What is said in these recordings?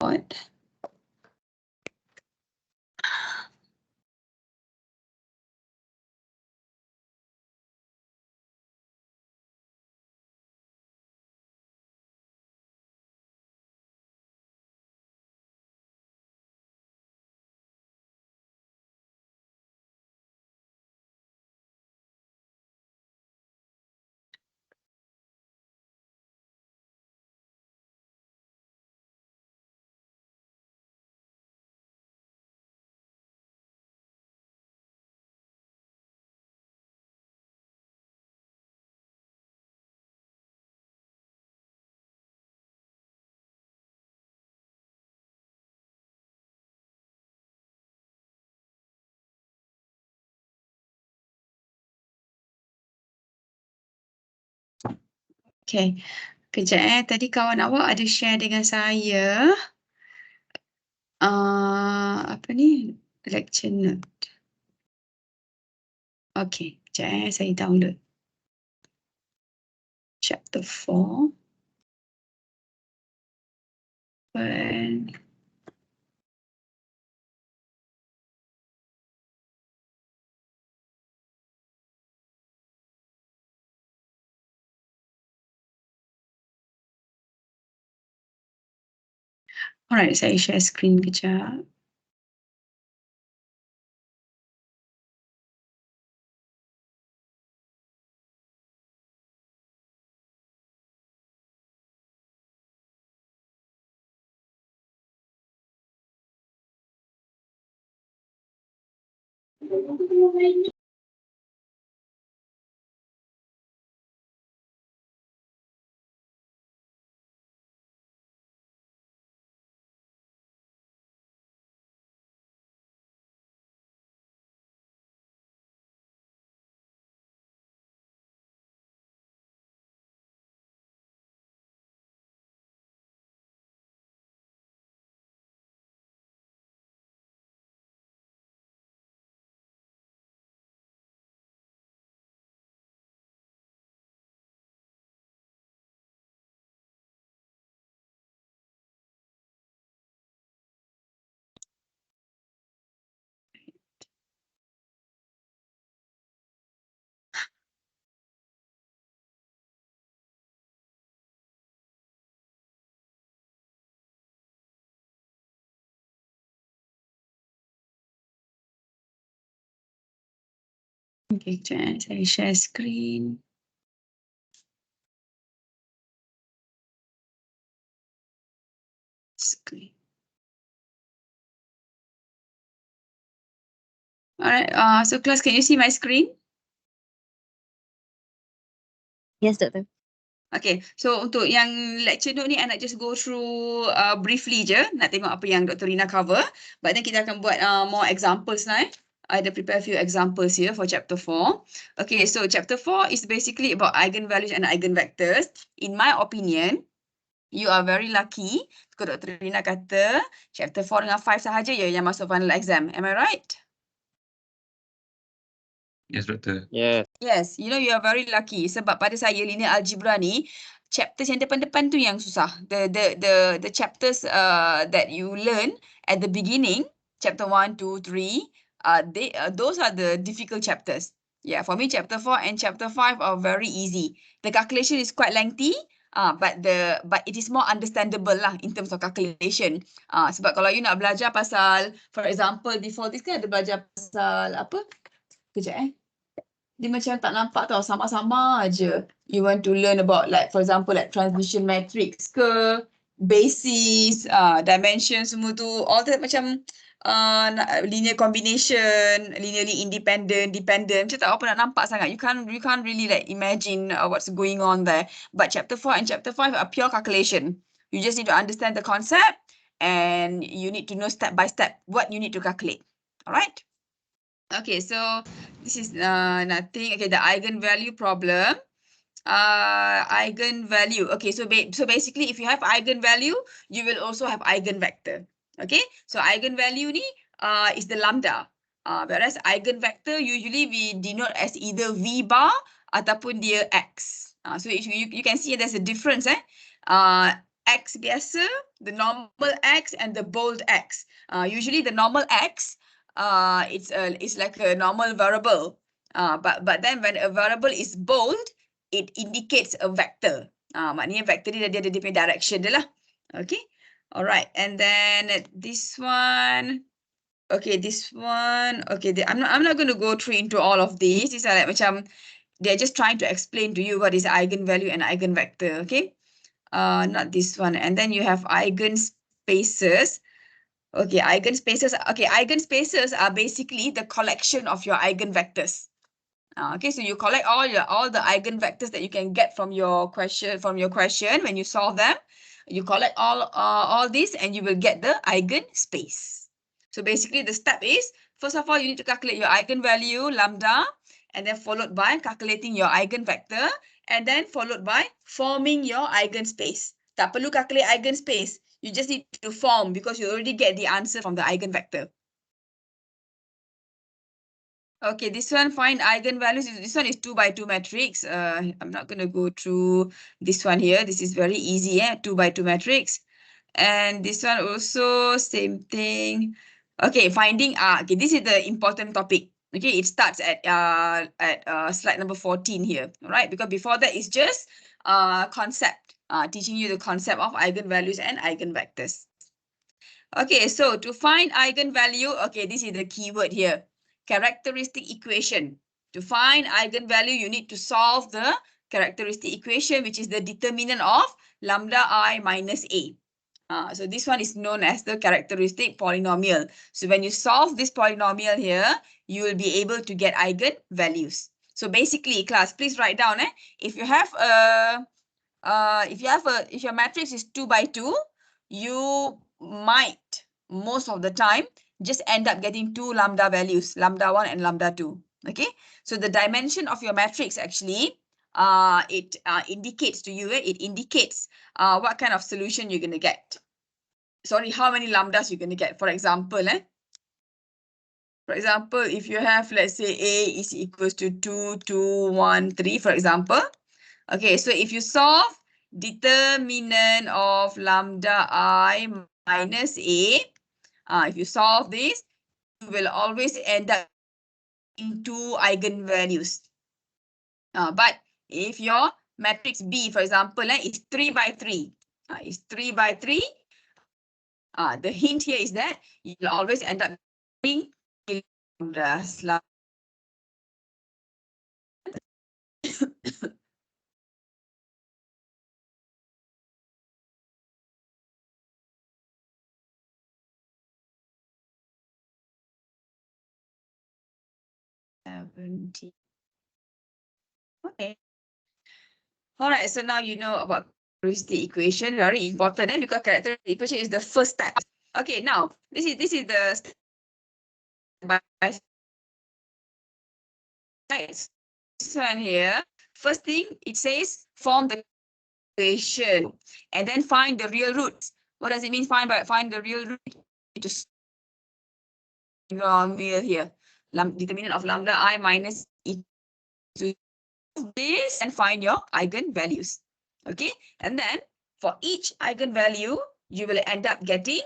record. Okay, kejap tadi kawan awak ada share dengan saya. Apa ni? Lecture note. Okay, kejap saya download. Chapter 4. And alright, saya share screen kejap. Okay, kejap saya share screen. Screen. Alright, so class, can you see my screen? Yes, Doktor. Okay, so untuk yang lecture note ni, I nak just go through briefly je, nak tengok apa yang Dr. Rina cover. But then kita akan buat more examples lah. I ada prepare a few examples here for chapter 4. Okay, so chapter 4 is basically about eigenvalues and eigenvectors. In my opinion, you are very lucky. Dr. Rina kata chapter 4 dengan 5 sahaja je yang masuk final exam. Am I right? Yes, Doktor. Yes. Yes, you know you are very lucky sebab pada saya linear algebra ni chapters yang depan-depan tu yang susah. The chapters that you learn at the beginning, chapter 1, 2, 3, those are the difficult chapters. Yeah, for me chapter 4 and chapter 5 are very easy. The calculation is quite lengthy, but it is more understandable lah in terms of calculation. Sebab kalau you nak belajar pasal, for example, before this kan ada belajar pasal apa? Kejap dia macam tak nampak tau, sama-sama aje. You want to learn about like for example like transmission matrix ke, basis, dimension semua tu, all that macam linear combination, linearly independent, dependent, macam tak apa nak nampak sangat. You can't really like imagine what's going on there. But chapter 4 and chapter 5 are pure calculation. You just need to understand the concept and you need to know step by step what you need to calculate. Alright? Okay, so this is nothing. Okay, the eigenvalue problem. Eigenvalue. Okay, so basically if you have eigenvalue, you will also have eigenvector. Okay, so eigenvalue ni is the lambda. Whereas eigenvector usually we denote as either V bar ataupun dia X. So you can see there's a difference. X biasa the normal X and the bold X. Usually the normal X, it's like a normal variable. But then when a variable is bold, it indicates a vector. Maknanya vector dia ada dia punya direction dia lah. Okay. Alright. And then this one. Okay, this one. Okay, I'm not going to go through into all of these. These are like macam they're just trying to explain to you what is eigenvalue and eigenvector. Okay. Not this one. And then you have eigenspaces. Okay, eigenspaces. Okay, eigenspaces are basically the collection of your eigenvectors. Okay, so you collect all the eigenvectors that you can get from your question when you solve them. You collect all these and you will get the eigenspace. So basically the step is, first of all, you need to calculate your eigenvalue lambda, and then followed by calculating your eigenvector, and then followed by forming your eigenspace. Tak perlu calculate eigenspace. You just need to form because you already get the answer from the eigenvector. Okay, this one, find eigenvalues. This one is 2 by 2 matrix. I'm not going to go through this one here. This is very easy, 2 by 2 matrix. And this one also, same thing. Okay, finding okay, this is the important topic. Okay, it starts at slide number 14 here. All right, because before that is just concept, teaching you the concept of eigenvalues and eigenvectors. Okay, so to find eigenvalue, okay, this is the keyword here. Characteristic equation. To find eigenvalue, you need to solve the characteristic equation, which is the determinant of lambda I minus A. So this one is known as the characteristic polynomial. So when you solve this polynomial here, you will be able to get eigenvalues. So basically, class, please write down. If you have if your matrix is 2 by 2, you might most of the time just end up getting two lambda values, lambda 1 and lambda 2. Okay, so the dimension of your matrix actually it indicates to you, it indicates what kind of solution you're going to get. Sorry, how many lambdas you're going to get. For example, if you have, let's say, A is equals to 2, 2, 1, 3, for example. Okay, so if you solve determinant of lambda I minus A, if you solve this, you will always end up in two eigenvalues. But if your matrix B, for example, is 3 by 3, is 3 by 3, the hint here is that you will always end up getting lambdas. Okay. All right, so now you know about characteristic equation, very important, because characteristic equation is the first step. Okay, now this is the step by this one here. First thing it says form the equation and then find the real roots. What does it mean? Find the real root? To formula here, determinant of lambda I minus e to this and find your eigenvalues. Okay, and then for each eigenvalue, you will end up getting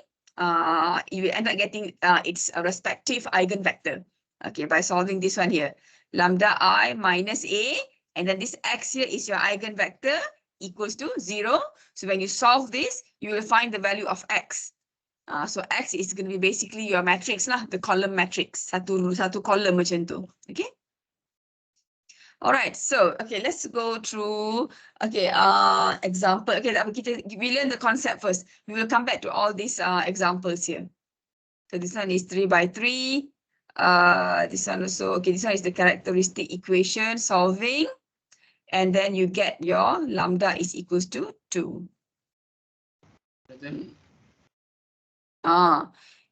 its respective eigenvector. Okay, by solving this one here, lambda I minus A, and then this X here is your eigenvector equals to 0. So when you solve this, you will find the value of X. So X is going to be basically your matrix lah, the column matrix. Satu column macam tu. Okay. All right, so okay, let's go through example. Okay, we learn the concept first. We will come back to all these examples here. So this one is 3 by 3. This one also, okay, this one is the characteristic equation solving. And then you get your lambda is equals to 2.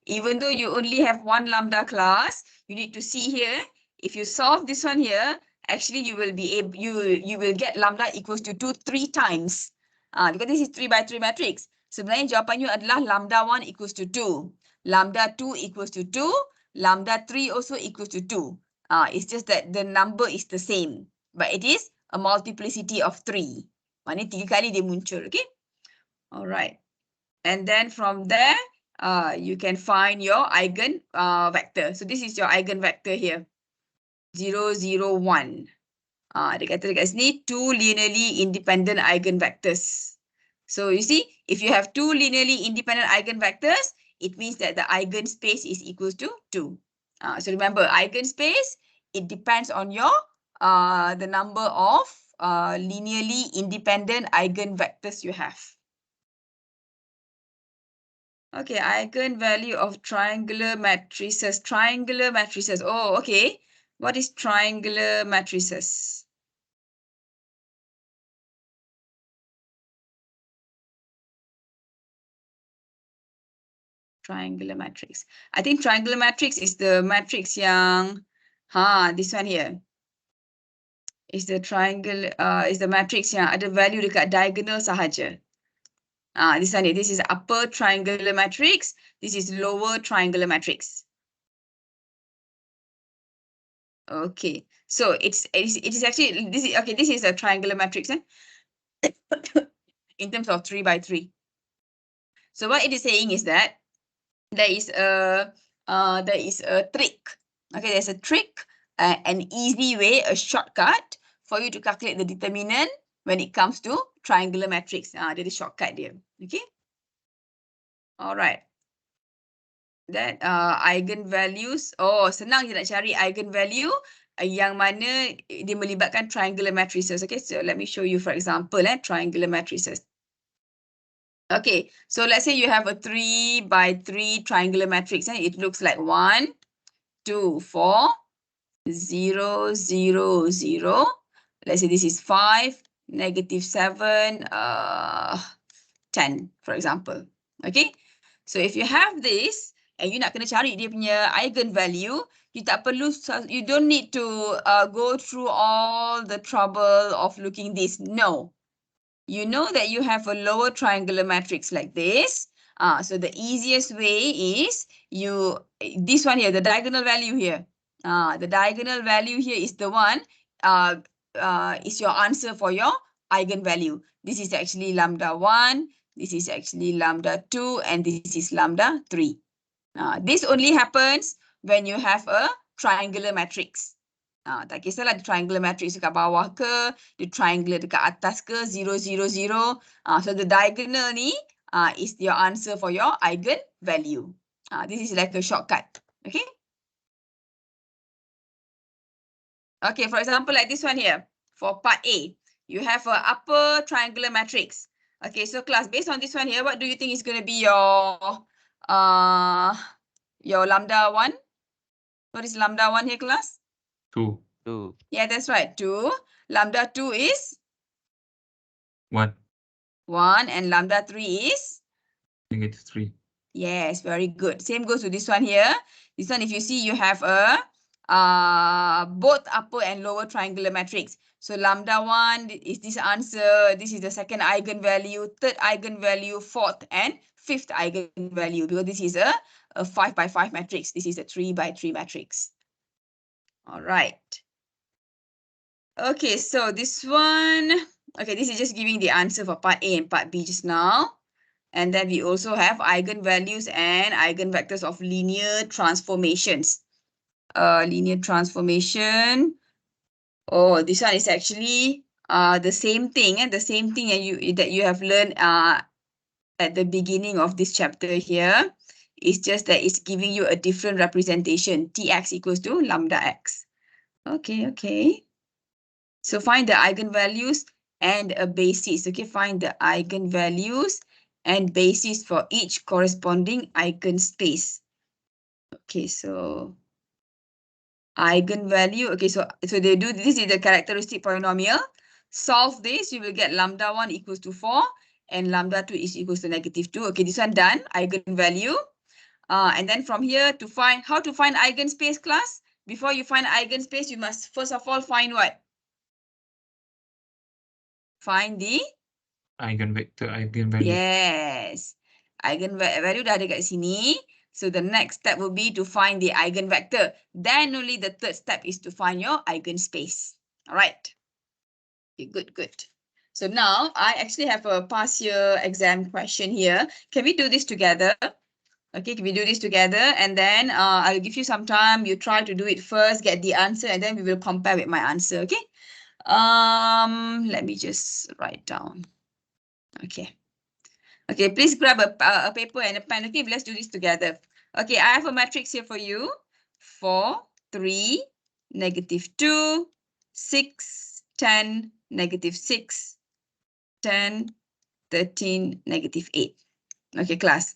Even though you only have one lambda class, you need to see here, if you solve this one here, actually you will be able, you will get lambda equals to 2 3 times. Because this is 3 by 3 matrix. Sebenarnya jawapannya adalah lambda 1 equals to 2, lambda 2 equals to 2, lambda 3 also equals to 2. It's just that the number is the same, but it is a multiplicity of 3. Maknanya 3 kali dia muncul, okay? All right. And then from there, you can find your eigen vector. So this is your eigenvector here. 0, 0, 1. Dia kata dekat sini, two linearly independent eigenvectors. So you see, if you have two linearly independent eigenvectors, it means that the eigenspace is equals to 2. So remember, eigenspace, it depends on your the number of linearly independent eigenvectors you have. Okay, eigenvalue of triangular matrices. Triangular matrices. Oh, okay. What is triangular matrices? Triangular matrix. I think triangular matrix is the matrix yang, this one here. Is the triangle, is the matrix yang ada value dekat diagonal sahaja. This one here. This is upper triangular matrix. This is lower triangular matrix. Okay. So it is actually, this is, okay, this is a triangular matrix. In terms of 3 by 3. So what it is saying is that there is a trick. Okay, there's a trick, an easy way, a shortcut for you to calculate the determinant when it comes to triangular matrix. There is shortcut there. Okay. All right. That eigenvalues. Oh, senang je nak cari eigenvalue yang mana dia melibatkan triangular matrices. Okay, so let me show you for example, triangular matrices. Okay, so let's say you have a 3 by 3 triangular matrix. It looks like 1, 2, 4, 0, 0, 0. Let's say this is 5, -7, 10, for example. Okay, so if you have this and you nak kena cari dia punya eigenvalue, you don't need to go through all the trouble of looking this. No. You know that you have a lower triangular matrix like this. So the easiest way is this one here, the diagonal value here. The diagonal value here is the one, is your answer for your eigenvalue. This is actually lambda 1, this is actually lambda 2, and this is lambda 3. This only happens when you have a triangular matrix. Tak kisahlah di triangular matrix dekat bawah ke, di triangular dekat atas ke, 0, 0, 0. So the diagonal ni is your answer for your eigenvalue. This is like a shortcut. Okay. Okay, for example, like this one here. For part A, you have a upper triangular matrix. Okay, so class, based on this one here, what do you think is going to be your lambda 1? What is lambda 1 here, class? 2. 2. Yeah, that's right. 2. Lambda 2 is? 1. 1. And lambda 3 is? -3. Yes, very good. Same goes to this one here. This one, if you see, you have both upper and lower triangular matrix. So lambda 1 is this answer. This is the second eigenvalue, third eigenvalue, fourth and fifth eigenvalue, because this is a 5 by 5 matrix. This is a 3 by 3 matrix. All right. Okay, so this one, okay, this is just giving the answer for part A and part B just now. And then we also have eigenvalues and eigenvectors of linear transformations. Linear transformation. Oh, this one is actually the same thing, and the same thing that you have learned at the beginning of this chapter here. It's just that it's giving you a different representation. Tx equals to lambda x. Okay, okay. So find the eigenvalues and a basis. Okay, find the eigenvalues and basis for each corresponding eigenspace. Okay, so eigenvalue. Okay, so they do, this is the characteristic polynomial. Solve this, you will get lambda 1 equals to 4 and lambda 2 is equals to -2. Okay, this one done, eigenvalue. And then from here to find, how to find eigenspace, class? Before you find eigenspace, you must first of all find what? Find the Eigenvector, eigenvalue. yes. Eigenvalue dah ada kat sini. So the next step will be to find the eigenvector. Then only the third step is to find your eigenspace. All right. Okay, good, good. So now I actually have a past year exam question here. Can we do this together? Okay, can we do this together? And then I'll give you some time. You try to do it first, get the answer, and then we will compare with my answer. Okay. Let me just write down. Okay. Okay, please grab a paper and a pen. Okay, let's do this together. Okay, I have a matrix here for you. 4, 3, -2, 6, 10, -6, 10, 13, -8. Okay, class.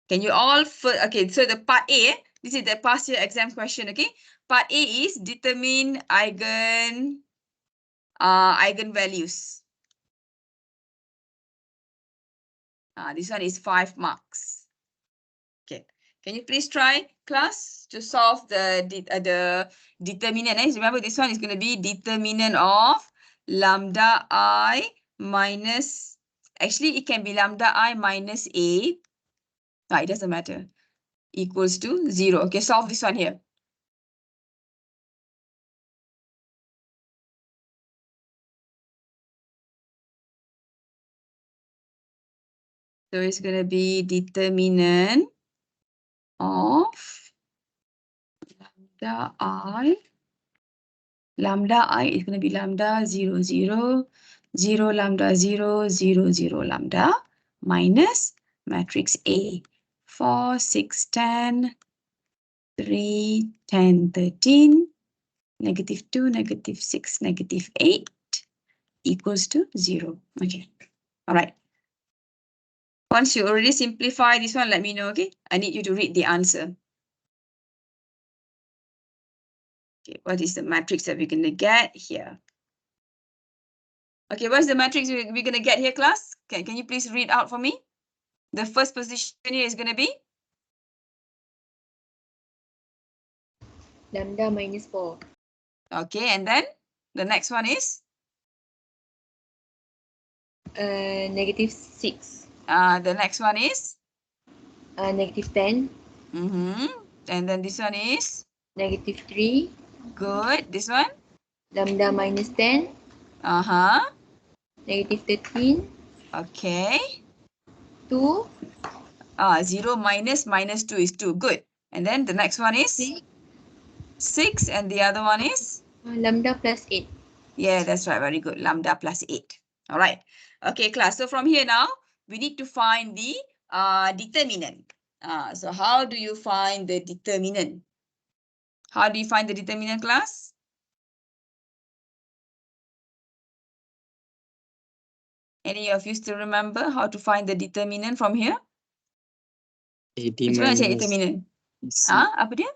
Can you all, okay, so the part A, this is the past year exam question, okay? Part A is determine eigenvalues. This one is 5 marks. Okay, can you please try, class, to solve the determinant? Remember, this one is going to be determinant of lambda I minus, actually, it can be lambda I minus A. No, it doesn't matter. Equals to 0. Okay, solve this one here. So it's going to be determinant of lambda I. Lambda I is going to be lambda 0, 0, 0, lambda 0, 0, 0, lambda minus matrix A. 4, 6, 10, 3, 10, 13, -2, -6, -8 equals to 0. Okay. All right. Once you already simplify this one, let me know, okay? I need you to read the answer. Okay, what is the matrix that we're going to get here? Okay, what's the matrix we're going to get here, class? Can you please read out for me? The first position here is going to be? Lambda minus 4. Okay, and then the next one is? -6. The next one is? -10. And then this one is? -3. Good. This one? Lambda minus 10. -13. Okay. 2. 0 minus -2 is 2. Good. And then the next one is? 6. And the other one is? Lambda plus 8. Yeah, that's right. Very good. Lambda plus 8. All right. Okay, class. So from here now, we need to find the determinant. So how do you find the determinant? How do you find the determinant, class? Any of you still remember how to find the determinant from here? AD Macam mana cari minus determinant? BC. Apa dia?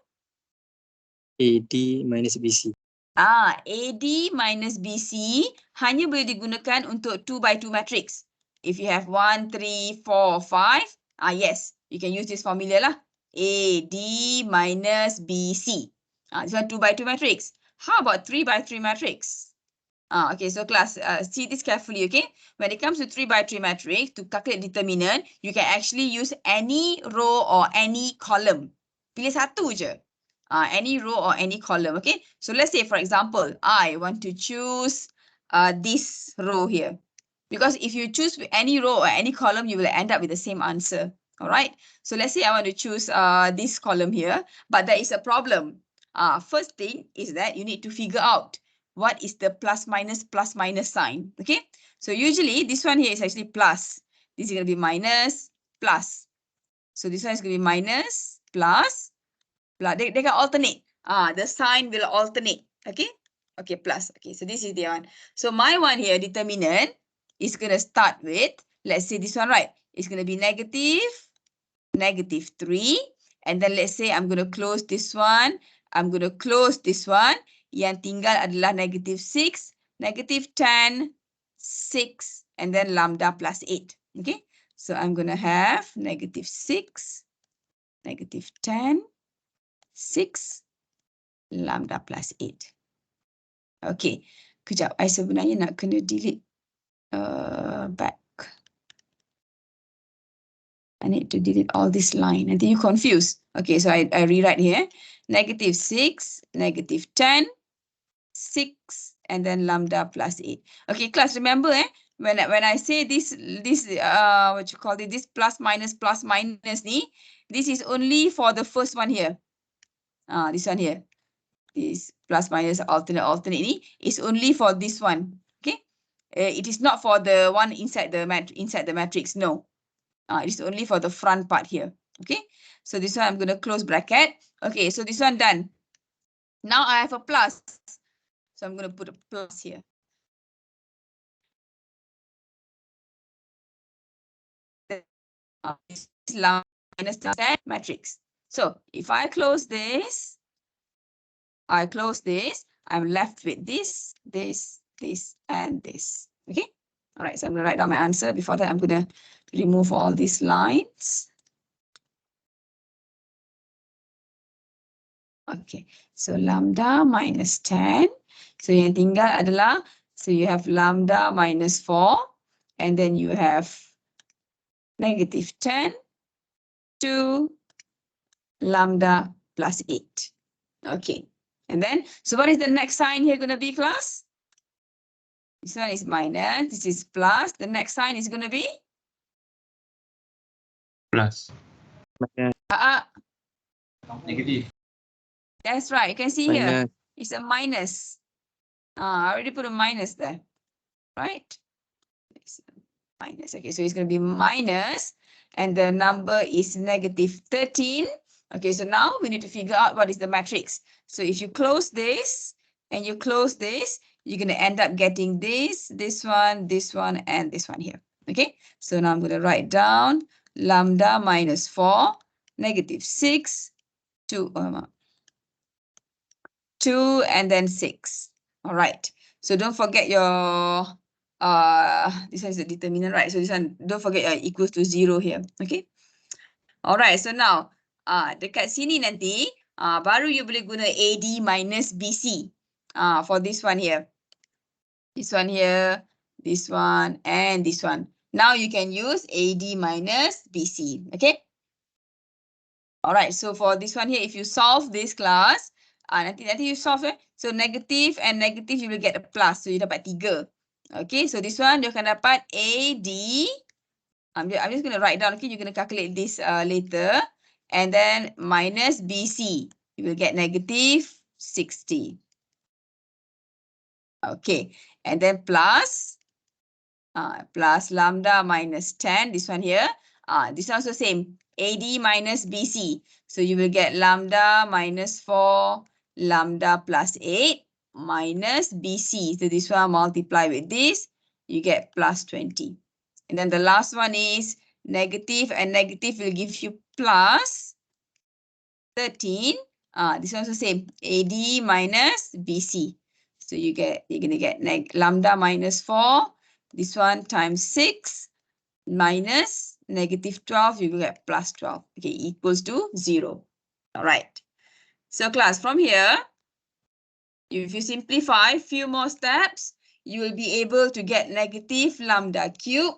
AD minus BC. AD minus BC hanya boleh digunakan untuk 2 by 2 matrix. If you have 1, 3, 4, 5, yes, you can use this formula lah. AD minus BC. This one 2 by 2 matrix. How about 3 by 3 matrix? Okay, so class, see this carefully, okay? When it comes to 3 by 3 matrix, to calculate determinant, you can actually use any row or any column. Pilih satu je. Any row or any column, okay? So let's say, for example, I want to choose this row here. Because if you choose any row or any column, you will end up with the same answer, all right? So let's say I want to choose this column here, but there is a problem. First thing is that you need to figure out what is the plus minus sign, okay? So usually this one here is actually plus. This is going to be minus, plus. So this one is going to be minus, plus. They can alternate. The sign will alternate, okay? Okay, plus. Okay, so this is the one. So my one here, determinant, is going to start with, let's say this one, right? It's going to be -3. And then let's say I'm going to close this one. I'm going to close this one. Yang tinggal adalah -6, -10, 6, and then lambda plus 8. Okay, so I'm going to have -6, -10, 6, lambda plus 8. Okay, kejap. I sebenarnya nak kena delete back. I need to delete all this line. Nanti you confused. Okay, so I rewrite here. -6, -10, 6, and then lambda plus 8. Okay, class, remember, when I say this what you call it, this plus minus ni, this is only for the first one here. This one here. This plus minus alternate ni is only for this one. Okay. It is not for the one inside the matrix. No. It is only for the front part here. Okay. So this one I'm going to close bracket. Okay. So this one done. Now I have a plus. So I'm going to put a plus here. This is minus 10 matrix. So if I close this, I'm left with this, and this. Okay. All right. So I'm going to write down my answer. Before that, I'm going to remove all these lines. Okay. So lambda minus 10. So yang tinggal adalah, so you have lambda minus 4. And then you have negative 10 to lambda plus 8. Okay. And then, so what is the next sign here going to be, class? This one is minus, this is plus. The next sign is going to be? Plus. Negative. That's right. You can see here. Minus. It's a minus. I already put a minus there. Right? It's minus. Okay, so it's going to be minus. And the number is negative 13. Okay, so now we need to figure out what is the matrix. So if you close this and you close this, you're going to end up getting this one, and this one here. Okay, so now I'm going to write down lambda minus 4, negative 6, 2, and then 6. All right. So don't forget your, this one is the determinant, right? So this one, don't forget equals to 0 here. Okay. All right. So now, dekat sini nanti, baru you boleh guna AD minus BC. For this one here. This one here, this one, and this one. Now you can use AD minus BC. Okay. All right. So for this one here, if you solve this class, nanti you solve so negative and negative you will get a plus, so you dapat 3. Okay, so this one you akan dapat AD. I'm just going to write down. Okay, you're going to calculate this later, and then minus BC, you will get negative 60. Okay, and then plus lambda minus 10. This one here. This one also same. AD minus BC. So you will get lambda minus 4, lambda plus 8 minus BC. So this one multiply with this, you get plus 20. And then the last one is negative, and negative will give you plus 13. This one also same. AD minus BC. So you're going to get lambda minus 4. This one times 6 minus negative 12, you will get plus 12. Okay, equals to 0. All right. So class, from here, if you simplify few more steps, you will be able to get negative lambda cube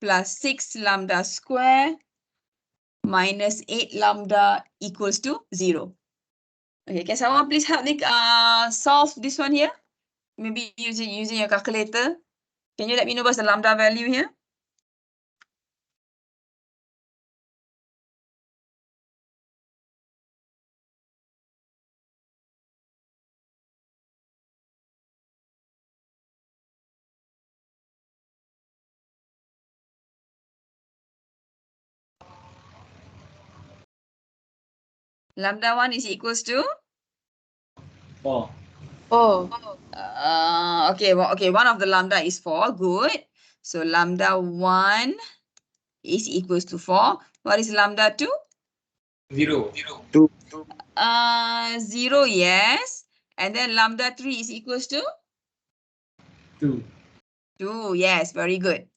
plus 6 lambda square minus 8 lambda equals to 0. Okay, can someone please help me solve this one here? Maybe using your calculator. Can you let me know what's the lambda value here? Lambda 1 is equals to? 4. 4. Okay, one of the lambda is 4. Good. So lambda 1 is equals to 4. What is lambda 2? 0. 2. 0, yes. And then lambda 3 is equals to? 2. 2, yes, very good.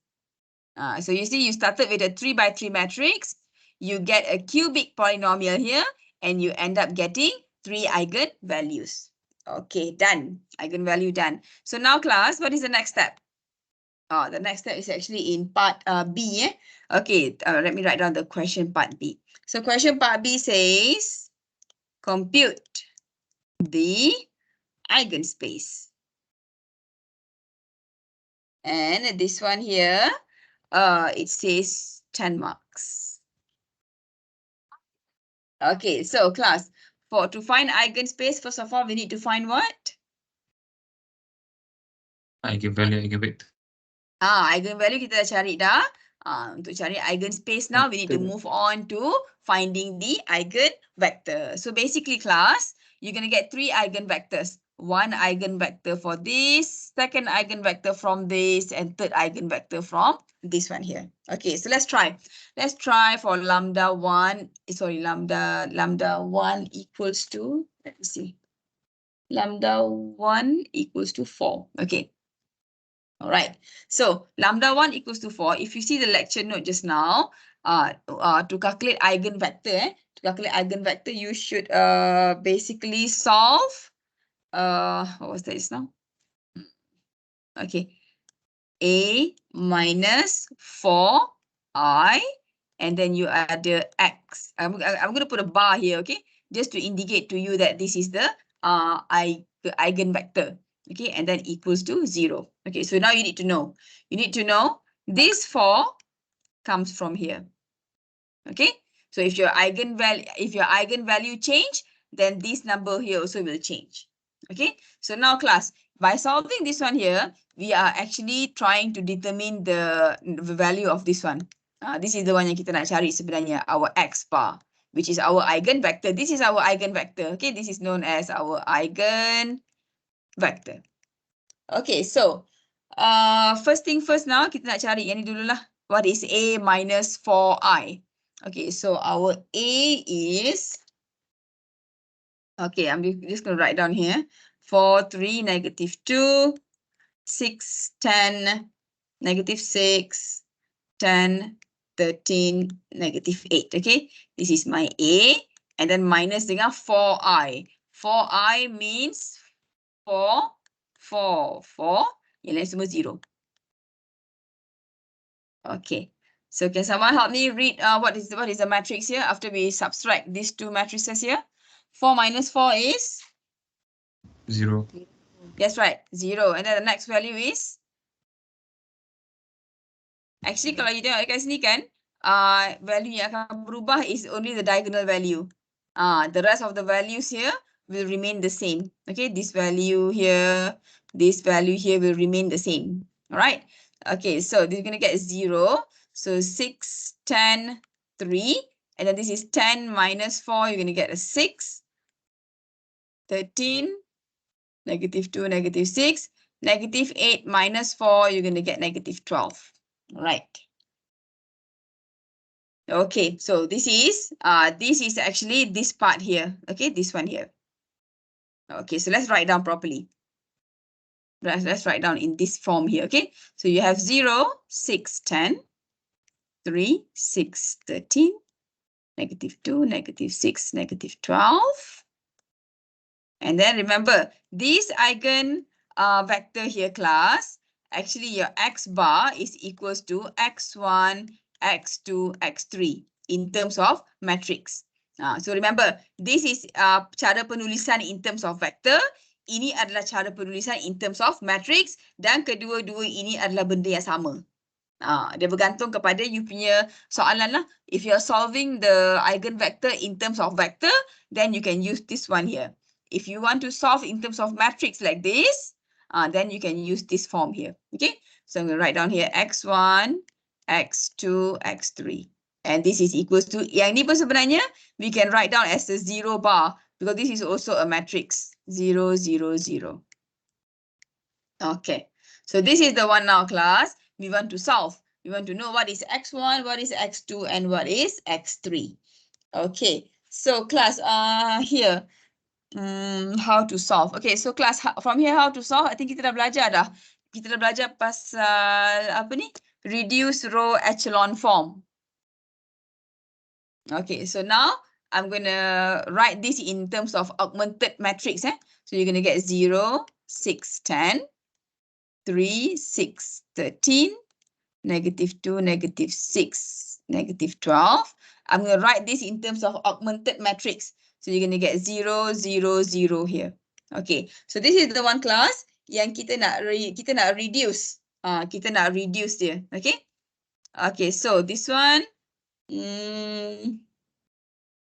So you see, you started with a 3 by 3 matrix. You get a cubic polynomial here, and you end up getting 3 eigenvalues. Okay, done. Eigenvalue done. So now class, what is the next step? The next step is actually in part B. Okay, let me write down the question part B. So question part B says, compute the eigenspace. And this one here, it says 10 marks. Okay, so class, to find eigenspace, first of all, we need to find what? Eigenvalue, eigenvector. Eigenvalue kita dah cari dah. Untuk cari eigenspace now, we need to Vector. move on to finding the eigenvector. So basically class, you're going to get 3 eigenvectors. One eigenvector for this, second eigenvector from this, and third eigenvector from this one here. Okay, so let's try. Let's try for lambda 1 equals to, let me see. Lambda 1 equals to 4. Okay. All right. So lambda 1 equals to 4. If you see the lecture note just now, to calculate eigenvector, you should basically solve. What was that just now? Okay. A minus 4i, and then you add the x. I'm going to put a bar here, okay, just to indicate to you that this is the eigenvector. Okay, and then equals to 0. Okay, so now you need to know. You need to know this 4 comes from here. Okay, so if your eigenvalue change, then this number here also will change. Okay, so now class, by solving this one here, we are actually trying to determine the value of this one. This is the one yang kita nak cari sebenarnya, our x bar, which is our eigenvector. This is our eigenvector. Okay, this is known as our eigenvector. Okay, so first thing first now, kita nak cari yang ni dululah. What is A minus 4i? Okay, so our A is, okay, I'm just going to write down here. 4, 3, negative 2, 6, 10, negative 6, 10, 13, negative 8. Okay, this is my A. And then minus dengan 4i. 4i means 4, 4, 4. Yang lain semua 0. Okay. So can someone help me read what is the matrix here after we subtract these two matrices here? 4 minus 4 is? 0. That's right, 0. And then the next value is? Actually, kalau you tengok kat sini kan, value yang akan berubah is only the diagonal value. The rest of the values here will remain the same. Okay, this value here will remain the same. All right. Okay, so this is going to get 0. So 6, 10, 3. And then this is 10 minus 4. You're going to get a 6. 13, negative 2, negative 6. Negative 8 minus 4. You're going to get negative 12. All right. Okay, so this is actually this part here. Okay, this one here. Okay, so let's write down properly. Let's write down in this form here. Okay, so you have 0, 6, 10, 3, 6, 13, negative 2, negative 6, negative 12. And then remember, this eigen vector here, class, actually your x bar is equals to x1, x2, x3 in terms of matrix. So remember, this is cara penulisan in terms of vector. Ini adalah cara penulisan in terms of matrix. Dan kedua-dua ini adalah benda yang sama. Dia bergantung kepada you punya soalan lah. If you're solving the eigenvector in terms of vector, then you can use this one here. If you want to solve in terms of matrix like this, then you can use this form here. Okay, so I'm going to write down here x1, x2, x3. And this is equals to, yang ni pun sebenarnya, we can write down as a 0 bar because this is also a matrix. 0, 0, 0. Okay, so this is the one now, class. We want to solve. We want to know what is x1, what is x2, and what is x3. Okay, so class, here, how to solve. Okay, so class, from here, how to solve, I think kita dah belajar dah. Kita dah belajar pasal, apa ni? Reduce row echelon form. Okay, so now I'm going to write this in terms of augmented matrix. So you're going to get 0, 6, 10, 3, 6, 13, negative 2, negative 6, negative 12. I'm going to write this in terms of augmented matrix. So you're going to get 0, 0, 0 here. Okay, so this is the one, class yang kita nak reduce. Kita nak reduce dia. Okay. Okay, so this one.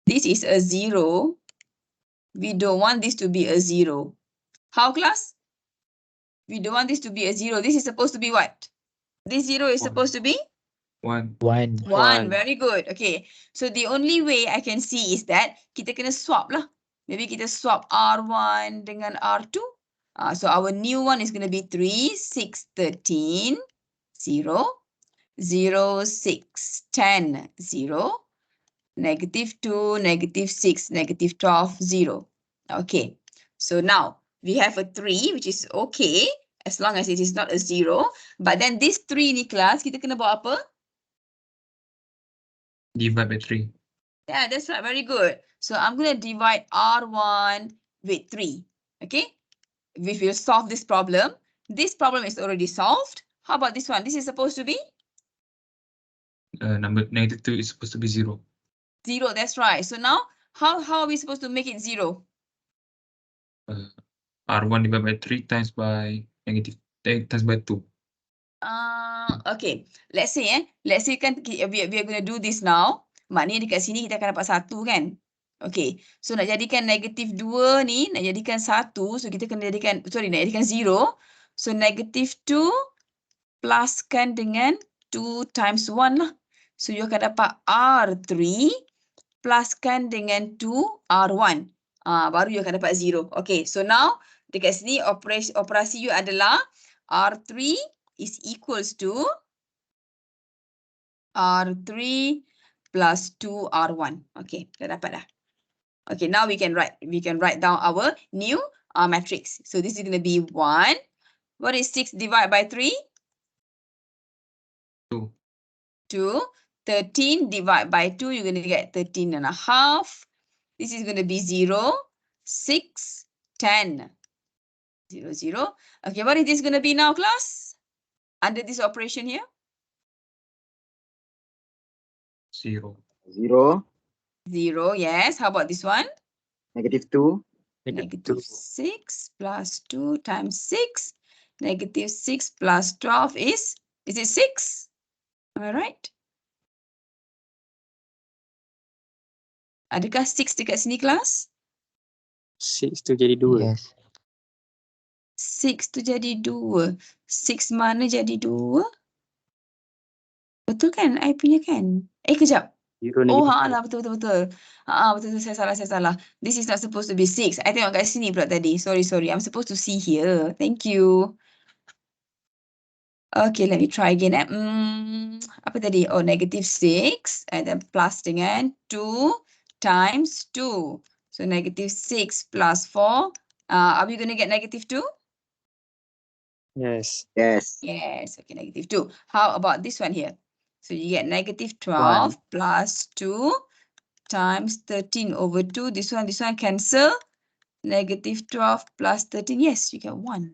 This is a 0. We don't want this to be a 0. How, class? We don't want this to be a 0. This is supposed to be what? This 0 is supposed to be 1. 1. 1. Very good. Okay. So the only way I can see is that kita kena swap lah. Maybe kita swap R1 dengan R2. So our new one is going to be 3, 6, 13, 0, 0, 6, 10, 0, -2, -6, -12, 0. Okay. So now we have a 3, which is okay as long as it is not a 0. But then this 3 ni, class, kita kena buat apa? Divide by 3. Yeah, that's right. Very good. So I'm going to divide R1 with 3. Okay. We will solve this problem. This problem is already solved. How about this one? This is supposed to be Number -2 is supposed to be 0. 0. That's right. So now, how are we supposed to make it 0? R1 divided by 3 times by times by 2. Okay. Let's say kan we are going to do this now. Maknanya dekat sini kita akan dapat 1 kan? Okay. So nak jadikan -2 ni, nak jadikan 1. So kita kena jadikan, nak jadikan 0. So -2 pluskan dengan 2 times 1 lah. So you akan dapat R3 pluskan dengan 2 R1. Baru you akan dapat 0. Okay. So now dekat sini operasi you adalah R3 is equals to R3 plus 2 R1. Okay, dah dapat dah. Okay, now we can write down our new matrix. So this is going to be 1. What is 6 divided by 3? 2. 2. 13 divided by 2, you're going to get 13 and a half. This is going to be 0, 6, 10. 0, 0. Okay, what is this going to be now, class? Under this operation here? 0. 0, 0, yes. How about this one? -2, -6 plus 2 times 6. -6 plus 12 is it 6? Am I right? Adakah 6 dekat sini, kelas? 6 tu jadi 2. Yes. 6 tu jadi 2. 6 mana jadi 2? Betul kan? I punya kan? Kejap. 0 Oh, negatif lah, betul. Betul, saya salah. This is not supposed to be 6. I tengok kat sini pula tadi. Sorry. I'm supposed to see here. Thank you. Okay, let me try again. Apa tadi? Oh, -6 and then plus dengan 2 times 2. So -6 plus 4. Are we going to get -2? Yes. yes, Yes, okay, -2. How about this one here? So you get -12 plus 2 times 13 over 2. This one cancel. -12 plus 13. Yes, you get 1.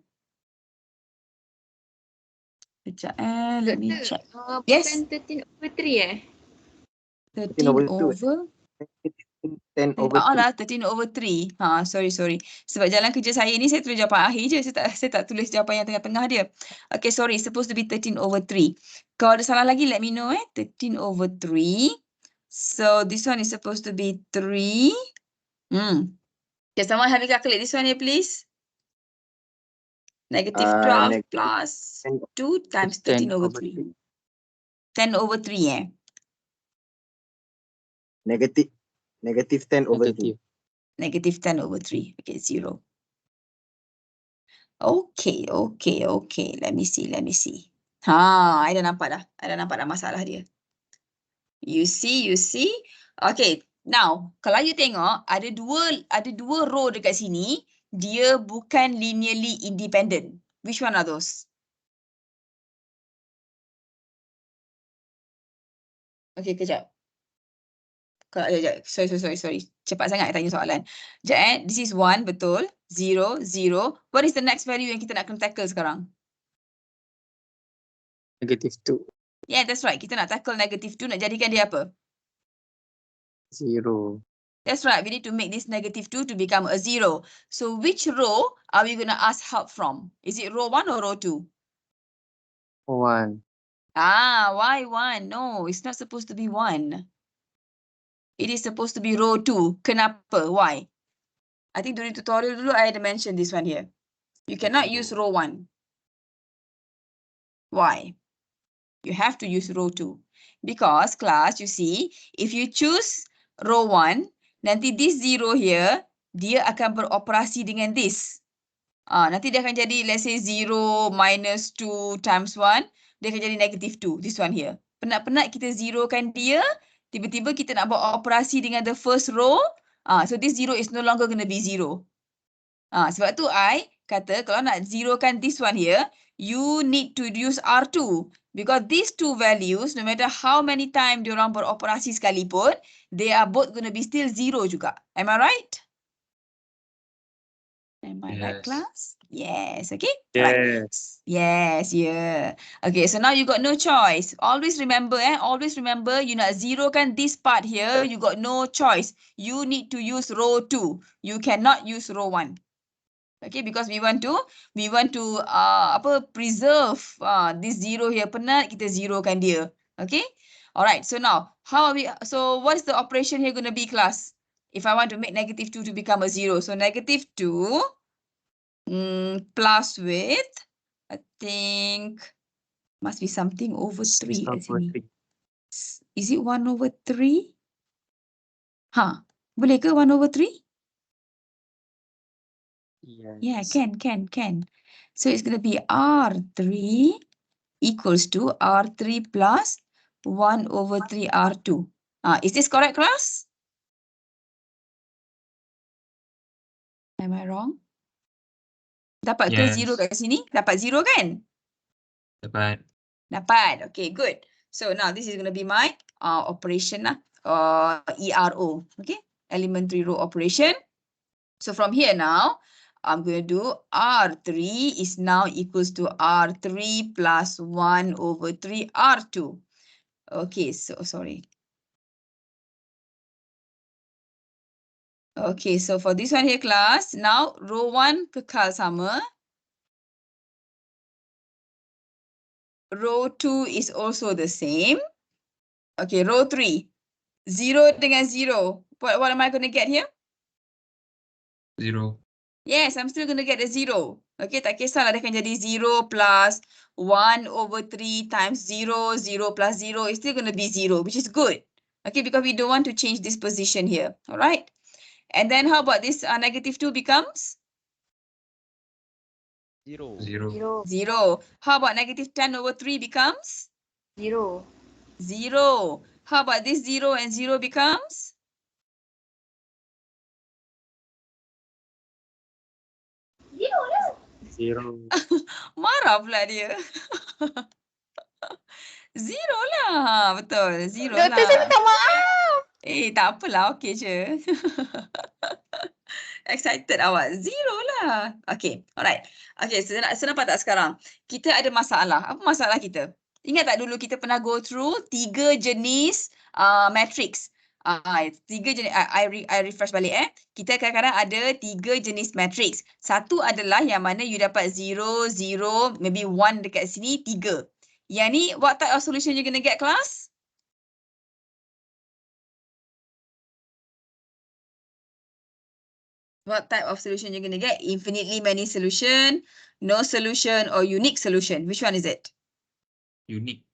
Sekejap, let me check. Yes. Bukan 13 over 3 13 over over 10 over 3. lah, 13 over 3. Sorry. Sebab jalan kerja saya ni, saya tulis jawapan akhir je. Saya tak tulis jawapan yang tengah-tengah dia. Okay, sorry. Supposed to be 13 over 3. Kalau ada salah lagi, let me know. 13 over 3. So, this one is supposed to be 3. Can someone help me calculate this one here, please? -12 plus 2 times 13 over 3. 10 over 3, -10 over 3. -10 over 3. Okay, 0. Okay. Let me see. I dah nampak dah masalah dia. You see. Okay, now kalau you tengok ada dua row dekat sini, dia bukan linearly independent. Which one are those? Okay, kejap. Sorry. Cepat sangat tanya soalan. Sekejap This is 1, betul. 0, 0. What is the next value yang kita nak kena tackle sekarang? -2. Yeah, that's right. Kita nak tackle -2, nak jadikan dia apa? 0. That's right. We need to make this -2 to become a 0. So which row are we going to ask help from? Is it row 1 or row 2? 1. Why 1? No, it's not supposed to be 1. It is supposed to be row 2. Kenapa? Why? I think during tutorial dulu, I had mentioned this one here. You cannot use row 1. Why? You have to use row 2. Because class, you see, if you choose row 1, nanti this 0 here, dia akan beroperasi dengan this. Nanti dia akan jadi, let's say 0 minus 2 times 1, dia akan jadi negative 2, this one here. Penat-penat kita zerokan dia, tiba-tiba kita nak buat operasi dengan the first row, so this 0 is no longer going to be 0. Sebab tu I kata kalau nak zerokan this one here, you need to use R2. Because these two values, no matter how many times diorang beroperasi sekalipun, they are both going to be still 0 juga. Am I right? Am I right, Yes. class? Yes, okay? Right. Yes. Yes, yeah. Okay, so now you got no choice. Always remember, you nak zerokan this part here, you got no choice. You need to use row 2. You cannot use row 1. Okay, because we want to preserve this 0 here. Penat kita zerokan dia. Okay? Alright, so now, what is the operation here going to be, class? If I want to make negative 2 to become a 0. So negative 2 plus with, I think, must be something over 3 kat sini. Is it 1 over 3? Boleh ke 1 over 3? Yes. Yeah, can. So it's going to be R3 equals to R3 plus 1 over 3 R2. Is this correct, class? Am I wrong? Dapat ke Yes. 0 kat sini? Dapat 0 kan? Dapat. Dapat. Okay, good. So now this is going to be my operation ERO. Okay, elementary row operation. So from here now, I'm going to do R3 is now equals to R3 plus 1 over 3 R2. Okay, so sorry. Okay, so for this one here, class, now row 1 kekal sama. Row 2 is also the same. Okay, row 3. 0 dengan 0. What am I going to get here? 0. Yes, I'm still going to get a 0. Okay, tak kisahlah dia akan jadi 0 plus 1 over 3 times 0, 0 plus 0 is still going to be 0, which is good. Okay, because we don't want to change this position here. All right. And then how about this negative 2 becomes? 0. 0. 0. How about negative 10 over 3 becomes? 0. 0. How about this 0 and 0 becomes? 0. Marah pula dia. 0 lah. Betul. 0 lah. Doktor, saya minta maaf. Tak apalah. Okay je. Excited awak. 0 lah. Okay. Alright. Okay. Senapa tak sekarang? Kita ada masalah. Apa masalah kita? Ingat tak dulu kita pernah go through 3 jenis matrix. 3 jenis. I refresh balik Kita kadang-kadang ada 3 jenis matrix. Satu adalah yang mana you dapat 0, 0, maybe 1 dekat sini, 3. Yang ni, what type of solution you gonna get, class? What type of solution you're going to get? Infinitely many solution, no solution, or unique solution. Which one is it? Unique.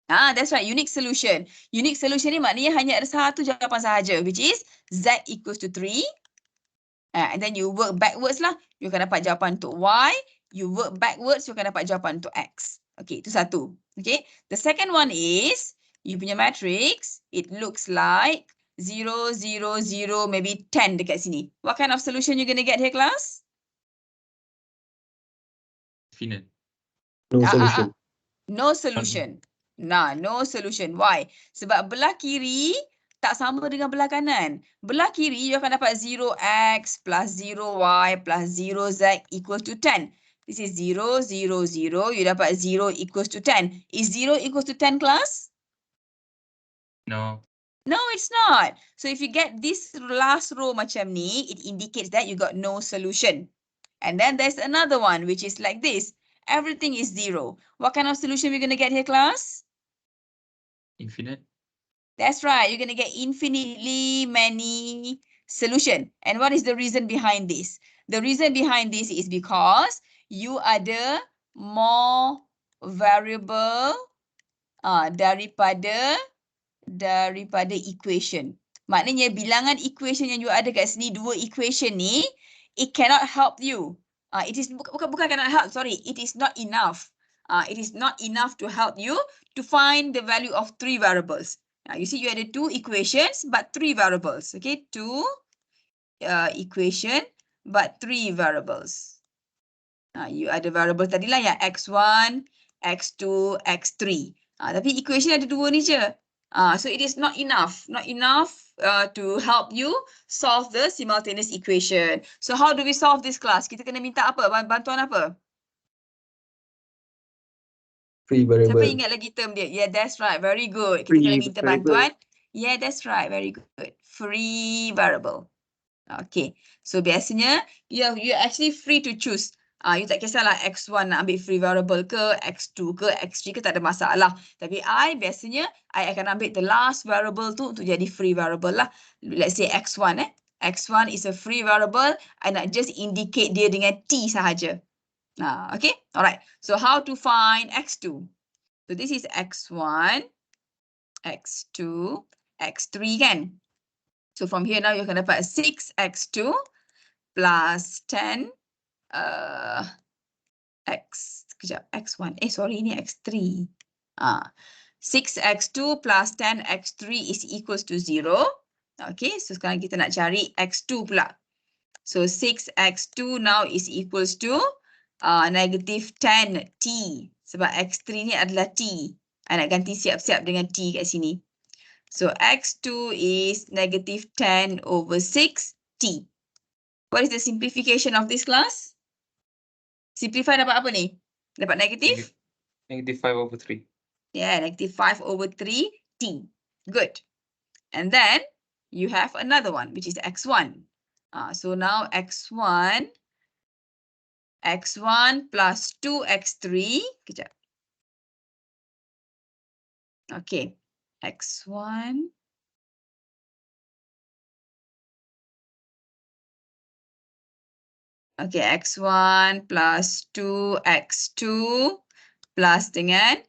That's right. Unique solution. Unique solution ni maknanya hanya ada satu jawapan sahaja, which is Z equals to 3. And then you work backwards lah. You akan dapat jawapan untuk Y. You work backwards, you akan dapat jawapan untuk X. Okay, itu satu. Okay. The second one is, you punya matrix, it looks like 0, 0, 0, maybe 10 dekat sini. What kind of solution you going to get here, class? Infinite. No solution. No solution. No solution. Why? Sebab belah kiri tak sama dengan belah kanan. Belah kiri you akan dapat 0x plus 0y plus 0z equals to 10. This is 0, 0, 0. You dapat 0 equals to 10. Is 0 equals to 10, class? No. No, it's not. So if you get this last row macam ni, it indicates that you got no solution. And then there's another one which is like this. everything is 0. What kind of solution we're going to get here, class? Infinite. That's right. You're going to get infinitely many solution. And what is the reason behind this? The reason behind this is because you ada more variable daripada equation. Maknanya bilangan equation yang you ada kat sini, dua equation ni, it cannot help you. It is bukan cannot help, sorry. It is not enough. It is not enough to help you to find the value of 3 variables. You see, you ada 2 equations but 3 variables. Okay, 2 equation but 3 variables. You ada variable tadi lah yang x1, x2, x3. Tapi equation ada 2 ni je. So it is not enough to help you solve the simultaneous equation. So how do we solve this, class? Kita kena minta apa? Bantuan apa? Free Siapa variable. ingat lagi term dia? Yeah, that's right. Very good. Kita Free kena minta variable. bantuan. Yeah, that's right. Very good. Free variable. Okay. So biasanya you actually free to choose. You tak kisahlah x1 nak ambil free variable ke, x2 ke, x3 ke, tak ada masalah. Tapi biasanya I akan ambil the last variable tu untuk jadi free variable lah. Let's say x1 x1 is a free variable. I nak just indicate dia dengan t sahaja. Okay. Alright. So how to find x2? So this is x1, x2, x3 kan? So from here now you akan dapat 6x2 plus 10 x1. Sorry, ini x3. 6x2 plus 10x3 is equals to 0. Okay, so sekarang kita nak cari x2 pula. So 6x2 now is equals to negative 10t. Sebab x3 ni adalah t. I nak ganti siap-siap dengan t kat sini. So x2 is negative 10 over 6t. What is the simplification of this, class? Simplify dapat apa ni? Dapat negative? Negative 5 over 3. Yeah, negative 5 over 3t. Good. And then you have another one, which is x1. So now x1 plus 2x3. Kejap. Okay. x1 okay, x1 plus 2x2 plus dengan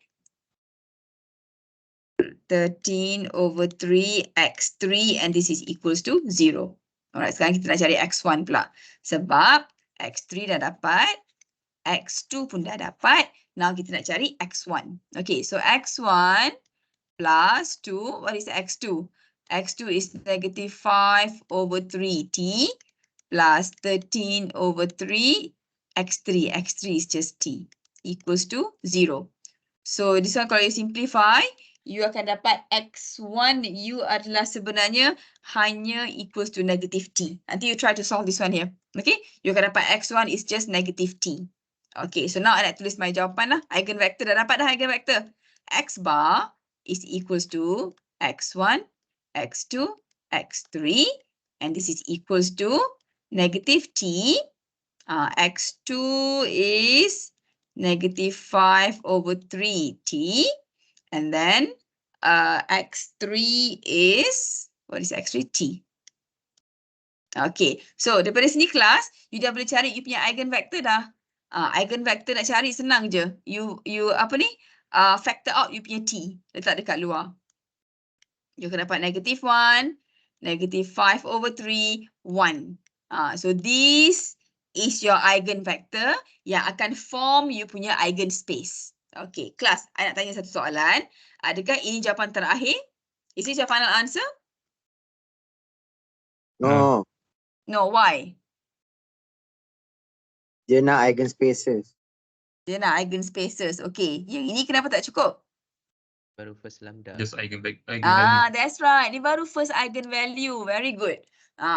13 over 3x3 and this is equals to 0. Alright, sekarang kita nak cari x1 pula. Sebab x3 dah dapat, x2 pun dah dapat. Now kita nak cari x1. Okay, so x1 plus 2, what is x2? x2 is negative 5 over 3t plus 13 over 3 x3. x3 is just t equals to 0. So this one kalau you simplify, you akan dapat x1 you adalah sebenarnya hanya equals to negative t. Nanti you try to solve this one here. Okay, you akan dapat x1 is just negative t. Okay, so now I nak tulis my jawapan lah. Eigenvector dah dapat dah eigenvector. X bar is equals to x1, x2, x3 and this is equals to negative t. X2 is negative 5 over 3t. And then x3 is, what is x3? T. Okay, so daripada sini kelas, you dah boleh cari you punya eigenvector dah. Eigenvector nak cari senang je. You apa ni? Factor out you punya t. Letak dekat luar. You akan dapat negative 1, negative 5 over 3, 1. So this is your eigenvector yang akan form you punya eigenspace. Okay, kelas, I nak tanya satu soalan. Adakah ini jawapan terakhir? Is this your final answer? No. No, why? Dia nak eigenspaces. Dia nak eigenspaces. Okay, yang ini kenapa tak cukup? Baru first lambda. Just eigenvalue. That's right. Ini baru first eigenvalue. Very good.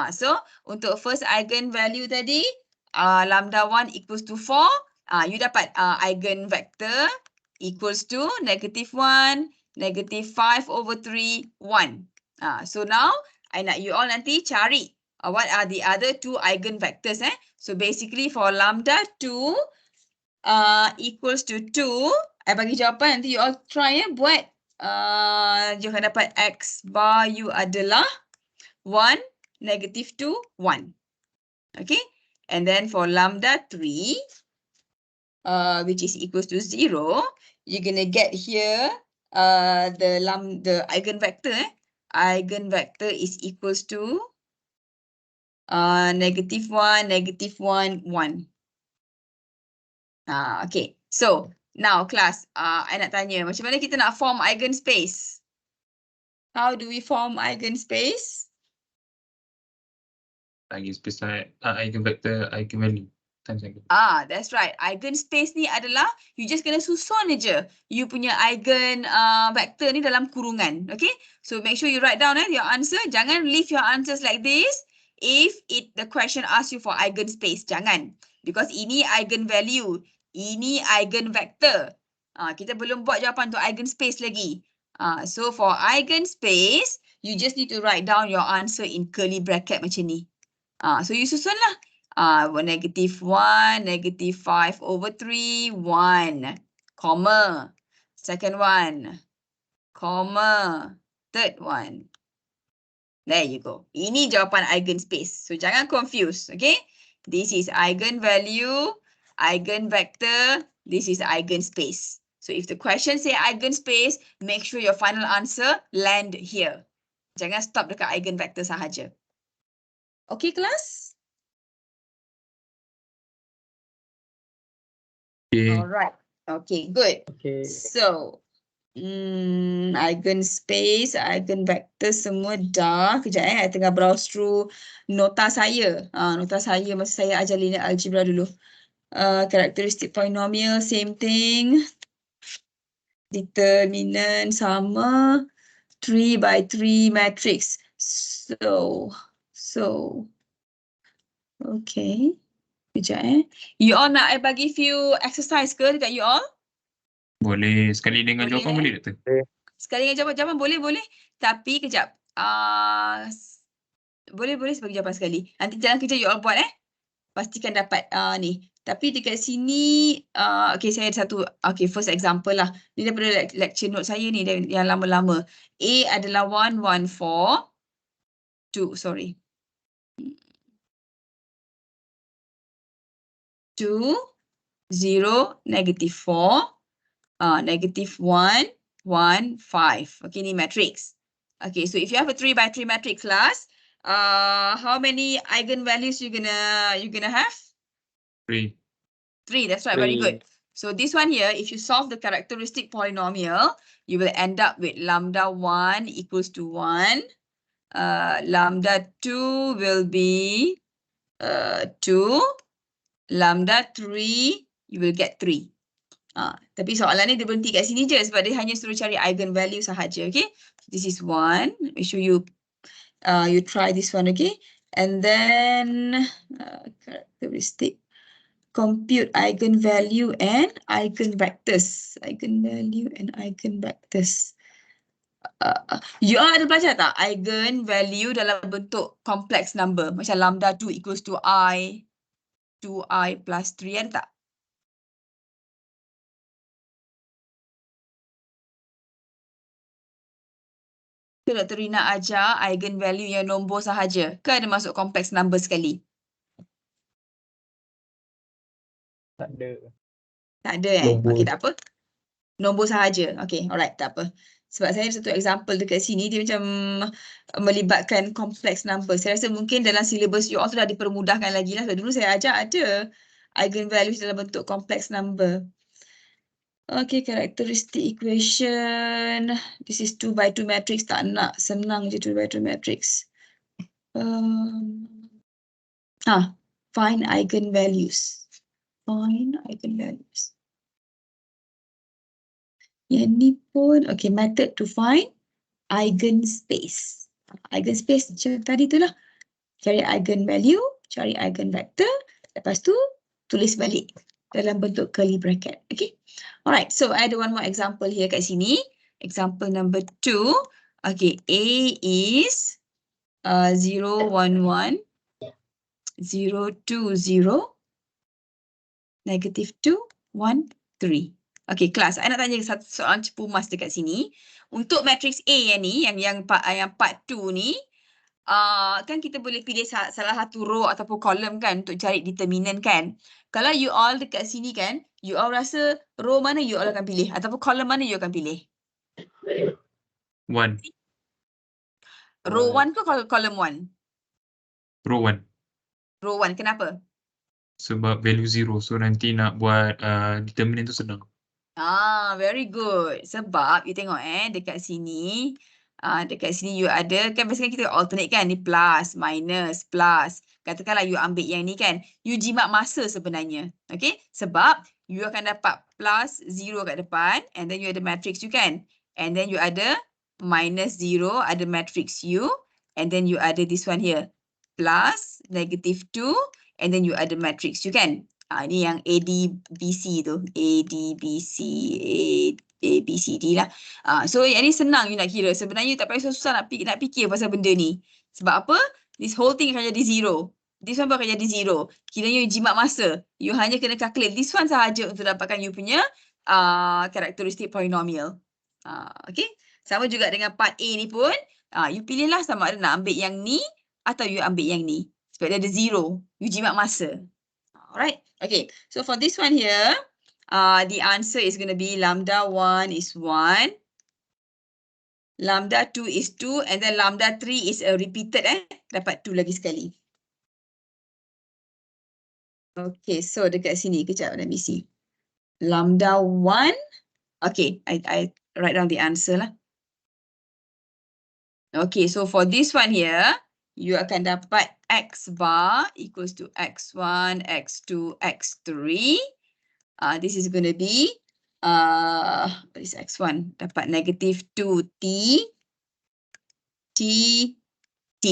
So, untuk first eigenvalue tadi, lambda 1 equals to 4. You dapat eigenvector equals to negative 1, negative 5 over 3, 1. So now, I nak you all nanti cari what are the other two eigenvectors. So basically for lambda 2, equals to 2. I bagi jawapan, nanti you all try buat. You akan dapat X bar you adalah 1, negative 2, 1. Okay. And then for lambda 3, which is equals to 0, you're going to get here the eigenvector. Eigenvector is equals to negative 1, negative 1, 1. Okay. So, now class, I nak tanya, macam mana kita nak form eigenspace? How do we form eigenspace? Eigenspace eigenvector eigenvalue times eigen. That's right. Eigenspace ni adalah you just kena susun je you punya eigen vector ni dalam kurungan. Okay? So make sure you write down your answer. Jangan leave your answers like this if the question asks you for eigenspace. Jangan. Because ini eigenvalue. Ini eigenvector. Kita belum buat jawapan untuk eigenspace lagi. So for eigenspace, you just need to write down your answer in curly bracket macam ni. So you susun lah. Negative 1, negative 5 over 3, 1, comma. Second one, comma. Third one. There you go. Ini jawapan eigenspace. So jangan confuse, okay? This is eigenvalue, eigenvector, this is eigenspace. So if the question say eigenspace, make sure your final answer land here. Jangan stop dekat eigenvector sahaja. Okay, class? Okay. Alright. Okay, good. Okay. So, eigenspace, eigenvector semua dah. Kejap I tengah browse through nota saya. Nota saya masa saya ajar linear algebra dulu. Characteristic polynomial, same thing. Determinant sama. 3 by 3 matrix. So, okay. Kejap You all nak I bagi few exercise ke dekat you all? Boleh sekali dengan Boleh, jawapan boleh tak tu? Sekali dengan jawapan boleh. Tapi kejap. Boleh sebagai jawapan sekali. Nanti jalan kerja you all buat Pastikan dapat ni. Tapi dekat sini okay, saya ada satu first example lah. Ni daripada lecture note saya ni yang lama-lama. A adalah 1, 1, 4. 2, sorry. 2, 0, negative 4, negative 1, 1, 5. Okay, ni matrix. Okay, so if you have a 3 by 3 matrix class, how many eigenvalues you gonna have? 3. 3, that's right, very good. So this one here, if you solve the characteristic polynomial, you will end up with lambda 1 equals to 1. Lambda 2 will be 2. Lambda 3, you will get 3. Tapi soalan ni dia berhenti kat sini je sebab dia hanya suruh cari eigenvalue sahaja, okay? This is 1. Make sure you try this one, okay? And then characteristic, compute eigenvalue and eigenvectors. Eigenvalue and eigenvectors. You all ada belajar tak eigenvalue dalam bentuk complex number macam lambda 2 equals to I, 2I plus 3 ada tak? Ke Dr. Rina ajar eigenvalue yang nombor sahaja? Ke ada masuk complex number sekali? Tak ada. Tak ada Nombor. Okay, tak apa. Nombor sahaja. Okay, alright, tak apa. Sebab saya ada satu example dekat sini, dia macam melibatkan complex number. Saya rasa mungkin dalam syllabus you all tu dah dipermudahkan lagi lah. Sebab dulu saya ajar ada eigenvalues dalam bentuk complex number. Okay, characteristic equation. This is 2 by 2 matrix. Tak nak, senang je 2 by 2 matrix. Find eigenvalues. Find eigenvalues. Yang ni pun, okay, method to find eigenspace. Eigenspace macam tadi tu lah. Cari eigenvalue, cari eigenvector. Lepas tu, tulis balik dalam bentuk curly bracket. Okay. Alright, so I ada one more example here kat sini. Example number 2. Okay, A is 0, 1, 1, 0, 2, 0, negative 2, 1, 3. Okay, kelas. Saya nak tanya satu soalan cepu mas dekat sini. Untuk matrix A yang ni, yang part 2 ni, kan kita boleh pilih salah satu row ataupun column kan untuk cari determinant kan. Kalau you all dekat sini kan, you all rasa row mana you all akan pilih ataupun column mana you akan pilih? 1. Row 1 ke column 1? Row 1. Row 1, kenapa? Sebab value 0. So nanti nak buat determinant tu senang. Very good. Sebab you tengok dekat sini you ada kan biasanya kita alternate kan, ni plus, minus, plus. Katakanlah you ambil yang ni kan, you jimat masa sebenarnya. Okay? Sebab you akan dapat plus 0 kat depan and then you ada matrix you kan. And then you ada minus 0, ada matrix you. And then you ada this one here, plus, negative 2, and then you ada matrix you kan. Ini yang ADBC tu. ABCD lah. So yang ni senang you nak kira. Sebenarnya you tak payah susah nak fikir pasal benda ni. Sebab apa? This whole thing akan jadi 0. This one pun akan jadi 0. Kiranya you jimat masa. You hanya kena calculate this one sahaja untuk dapatkan you punya karakteristik polynomial. Okay. Sama juga dengan part A ni pun. You pilihlah sama ada nak ambil yang ni atau you ambil yang ni. Sebab dia ada 0. You jimat masa. Alright. Okay. So for this one here, the answer is going to be lambda 1 is 1. Lambda 2 is 2. And then lambda 3 is a repeated. Dapat 2 lagi sekali. Okay. So dekat sini. Kejap. Let me see. Lambda 1. Okay. I write down the answer lah. Okay. So for this one here, you akan dapat x bar equals to x1, x2, x3. This is going to be, what is x1? Dapat negative 2t, t, t.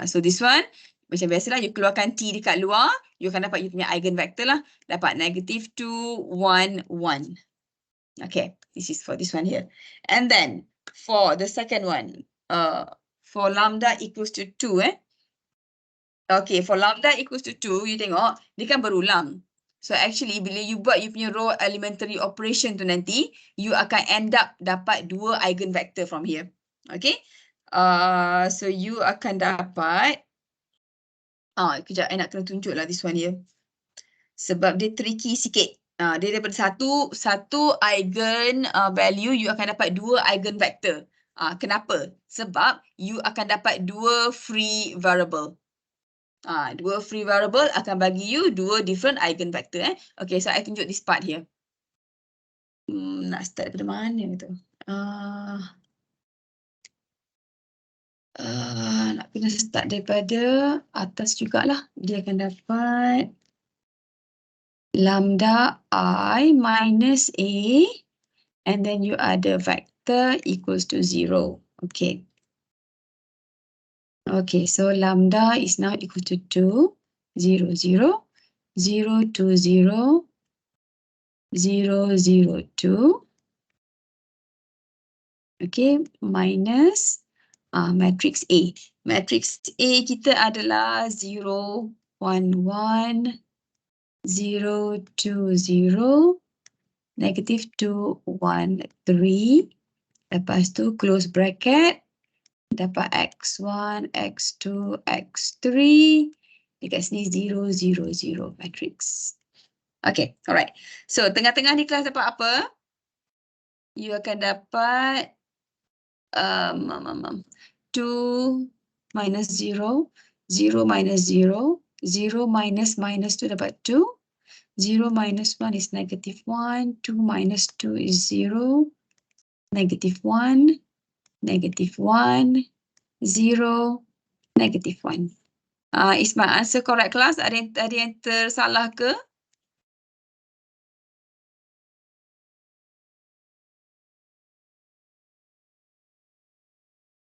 So this one, macam biasalah, you keluarkan t dekat luar, you akan dapat you punya eigenvector lah. Dapat negative 2, 1, 1. Okay, this is for this one here. And then, for the second one, for lambda equals to 2, Okay, for lambda equals to 2, you tengok, dia kan berulang. So actually, bila you buat you punya row elementary operation tu nanti, you akan end up dapat 2 eigenvector from here. Okay? So you akan dapat, kejap, I nak kena tunjuk lah this one here. Sebab dia tricky sikit. Dia daripada satu eigen value, you akan dapat 2 eigenvector. Kenapa? Sebab you akan dapat 2 free variable. 2 free variable akan bagi you 2 different eigenvector. Okay, so I tunjuk this part here. Nak start daripada mana tu? Nak kena start daripada atas jugalah. Dia akan dapat lambda I minus A and then you ada vector equals to 0. Okay. Okay, so lambda is now equal to 2, 0, 0, 0, 2, 0, 0, 0, 2. Okay, minus matrix A. Matrix A kita adalah 0, 1, 1, 0, 2, 0, negative 2, 1, 3. Lepas tu close bracket. Dapat x1, x2, x3. Dekat sini 0, 0, 0 matrix. Okay, alright. So, tengah-tengah ni kelas dapat apa? You akan dapat 2 minus 0, 0 minus 0, 0 minus minus 2 dapat 2. 0 minus 1 is negative 1, 2 minus 2 is 0, negative 1. Negative 1, 0, negative 1. Is my answer correct, class? Ada yang tersalah ke?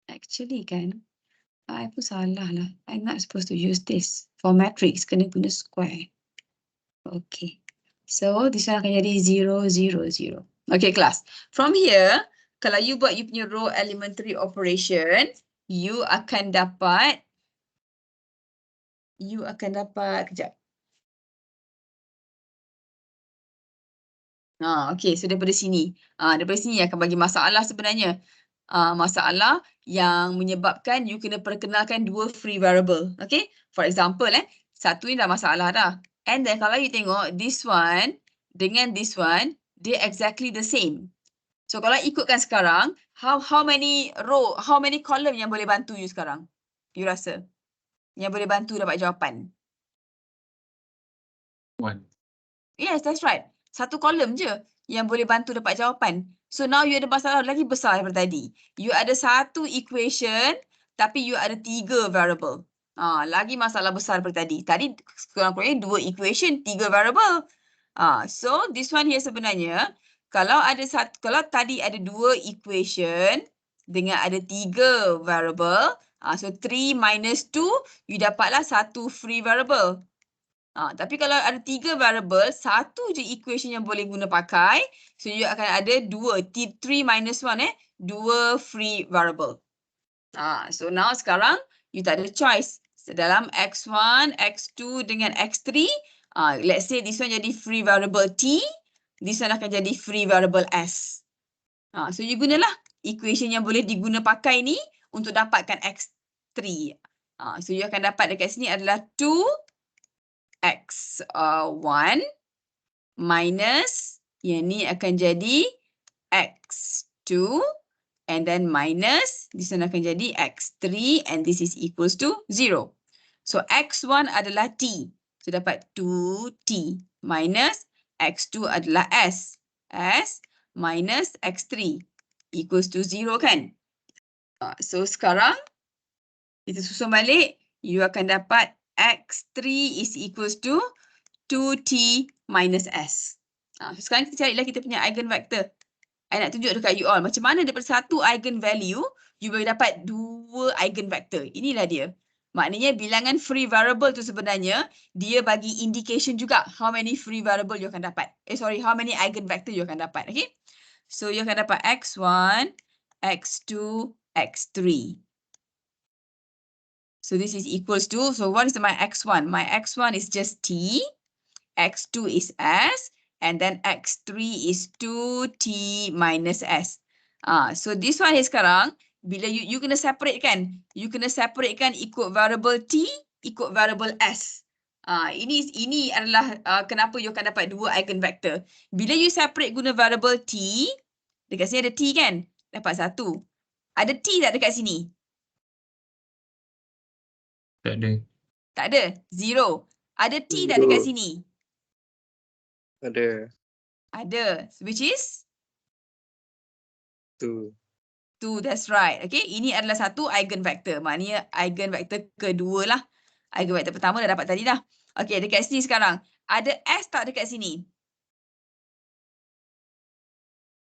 Actually kan, I pun salah lah. I'm not supposed to use this. For matrix, kena guna square. Okay. So, this one akan jadi 0, 0, 0. Okay, class. From here, kalau you buat you punya row elementary operation, you akan dapat, kejap. Okay, so daripada sini. Daripada sini akan bagi masalah sebenarnya. Masalah yang menyebabkan you kena perkenalkan dua free variable. Okay, for example satu ni dah masalah dah. And then kalau you tengok this one dengan this one, they exactly the same. So kalau ikutkan sekarang, how many row, how many column yang boleh bantu you sekarang? You rasa? Yang boleh bantu dapat jawapan? 1. Yes, that's right. Satu kolom je yang boleh bantu dapat jawapan. So now you ada masalah lagi besar daripada tadi. You ada satu equation tapi you ada 3 variable. Lagi masalah besar daripada tadi. Tadi kurang-kurangnya 2 equation, 3 variable. So this one here sebenarnya kalau tadi ada 2 equation dengan ada 3 variable, so 3 minus 2, you dapatlah satu free variable. Tapi kalau ada 3 variable, satu je equation yang boleh guna pakai. So, you akan ada 3 minus 1 2 free variable. So, now sekarang, you tak ada choice. So, dalam X1, X2 dengan X3, let's say this one jadi free variable T, this one akan jadi free variable S. So, you gunalah equation yang boleh diguna pakai ni untuk dapatkan X3. So, you akan dapat dekat sini adalah 2 X1 minus, yang ni akan jadi X2 and then minus, this one akan jadi X3 and this is equals to 0. So X1 adalah T. So dapat 2T minus X2 adalah S. S minus X3 equals to 0 kan? So sekarang kita susun balik, you akan dapat X3 is equals to 2T minus S. So sekarang kita carilah kita punya eigenvector. I nak tunjuk dekat you all macam mana daripada satu eigenvalue, you boleh dapat 2 eigenvector. Inilah dia. Maknanya bilangan free variable tu sebenarnya, dia bagi indication juga how many free variable you akan dapat. How many eigenvector you akan dapat. Okay. So you akan dapat X1, X2, X3. So this is equals to, so what is my X1? My X1 is just T, X2 is S, and then X3 is 2T minus S. So this one is sekarang, bila you kena separate kan? You kena separate kan ikut variable T, ikut variable S. Ini adalah kenapa you akan dapat 2 eigenvector. Bila you separate guna variable T, dekat sini ada T kan? Dapat 1. Ada T tak dekat sini? Tak ada. Tak ada. 0. Ada T tak dekat sini? Ada. Ada. Which is? 2. 2. That's right. Okay. Ini adalah satu eigenvector. Maknanya eigenvector kedua lah. Eigenvector pertama dah dapat tadi dah. Okay. Dekat sini sekarang. Ada S tak dekat sini?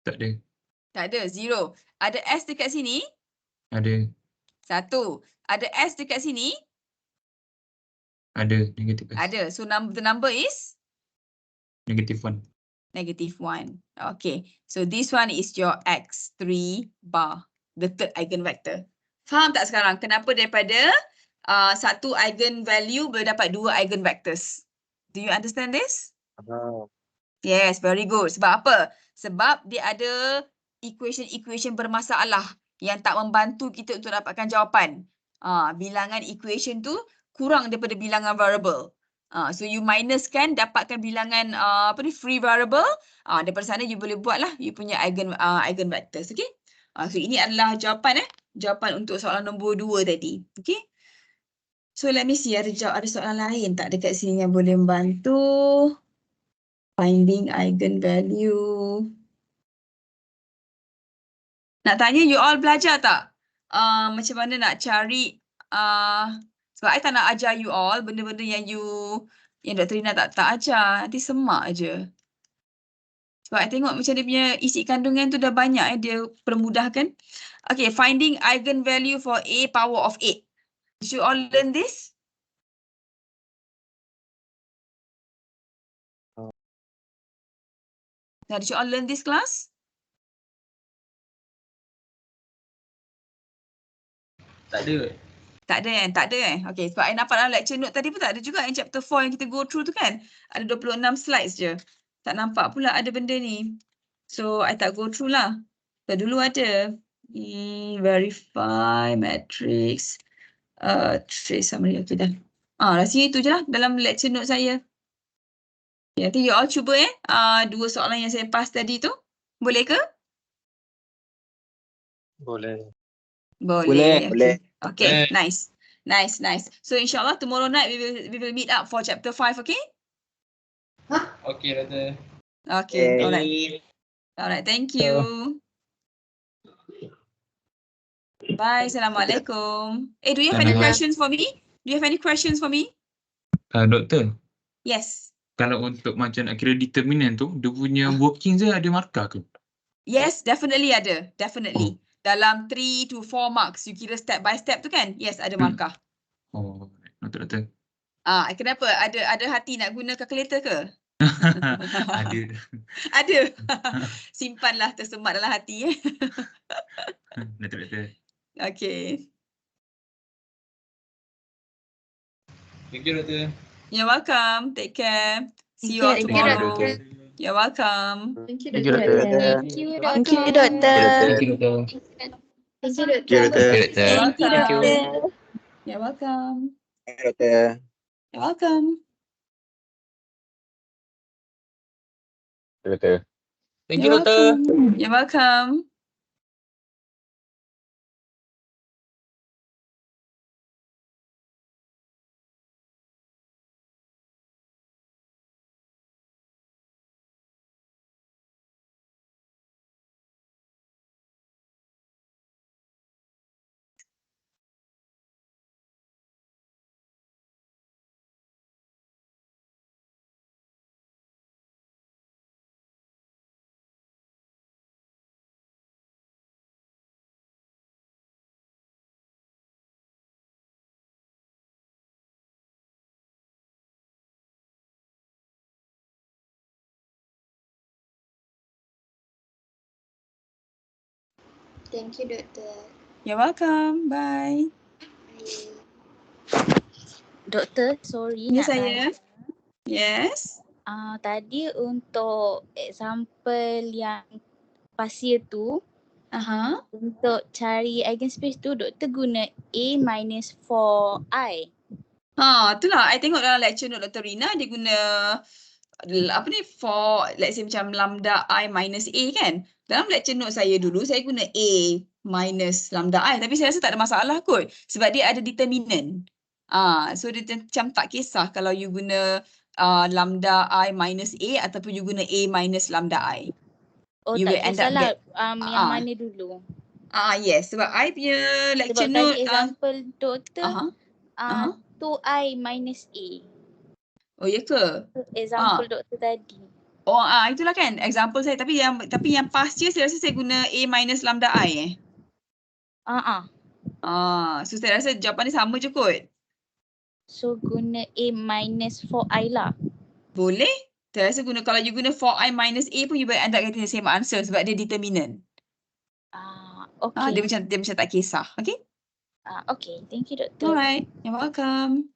Tak ada. Tak ada. 0. Ada S dekat sini? Ada. 1. Ada S dekat sini? Ada. Negatif S. Ada. So the number is? Negatif 1. Negative 1. Okay. So this one is your X3 bar. The third eigenvector. Faham tak sekarang? Kenapa daripada satu eigenvalue boleh dapat 2 eigenvectors? Do you understand this? Yes, very good. Sebab apa? Sebab dia ada equation bermasalah yang tak membantu kita untuk dapatkan jawapan. Bilangan equation tu kurang daripada bilangan variable. So you minuskan, dapatkan bilangan free variable. Daripada sana you boleh buatlah you punya eigenvectors. Okay? So ini adalah jawapan jawapan untuk soalan nombor 2 tadi. Okay? So let me see, ada soalan lain tak dekat sini yang boleh membantu? Finding eigenvalue. Nak tanya you all belajar tak? Macam mana nak cari sebab I tak nak ajar you all benda-benda yang Dr. Rina tak ajar. Nanti semak je. Sebab I tengok macam dia punya isi kandungan tu dah banyak dia permudahkan. Okay, finding eigenvalue for A power of 8. Did you all learn this? Did you all learn this class? Tak ada. Tak ada kan? Tak ada kan? Okay, sebab I nampak dalam lecture note tadi pun tak ada juga yang chapter 4 yang kita go through tu kan. Ada 26 slides je. Tak nampak pula ada benda ni. So, I tak go through lah. So, dulu ada. Verify, matrix, trace summary. Okay, dah. Rasanya itu je lah dalam lecture note saya. Nanti you all cuba 2 soalan yang saya pass tadi tu. Boleh ke? Boleh. Boleh. Boleh. Okay, nice. Nice. So, insyaAllah tomorrow night we will meet up for chapter 5, okay? Okay, Doktor. Okay, alright. Alright, thank you. Bye, Assalamualaikum. Do you have any questions for me? Doktor, Yes. kalau untuk macam nak kira determinant tu, dia punya working je ada markah ke? Yes, definitely ada. Definitely. Dalam 3 to 4 marks, you kira step by step tu kan? Yes, ada markah. Oh, Doktor. Kenapa? Ada hati nak guna kalkulator ke? Ada. Ada. Simpanlah tersemat dalam hati. Doktor. Okay. Thank you, Doktor. You're welcome. Take care. See you all Thank you, tomorrow. Doktor. You're welcome. Thank you, Thank you, Doktor. Doktor. Thank you, Welcome. Doktor. Thank you, Doktor. Thank you, Thank you, Doktor. You're Thank you, welcome. Doktor. You're welcome. Thank you, Doktor. You're welcome. Doktor. Thank you, Doktor. You're welcome. Thank you, Doktor. You're welcome. Bye. Doktor, sorry Ya, nak saya. tanya. Yes. Tadi untuk example yang pasir tu, untuk cari eigenspace tu, doktor guna A minus 4I. Itulah. I tengok dalam lecture note Dr. Rina, dia guna for let's say macam lambda I minus A kan. Dalam lecture note saya dulu, saya guna A minus lambda I. Tapi saya rasa tak ada masalah kot. Sebab dia ada determinant. So dia macam tak kisah kalau you guna lambda I minus A ataupun you guna A minus lambda I. Oh, You tak will end up kisahlah yang Ah. mana dulu. Yes. Sebab I punya lecture Sebab note. tadi example doktor, 2I minus A. Oh, ya ke? Example doktor tadi. Itulah kan example saya. Tapi yang past year saya rasa saya guna A minus lambda I So saya rasa jawapan ni sama je kot. So guna A minus 4I lah. Boleh. Saya rasa kalau you guna 4I minus A pun you will end up getting the same answer sebab dia determinant. Okay. Dia macam tak kisah. Okay? Okay, thank you doktor. Alright. You're welcome.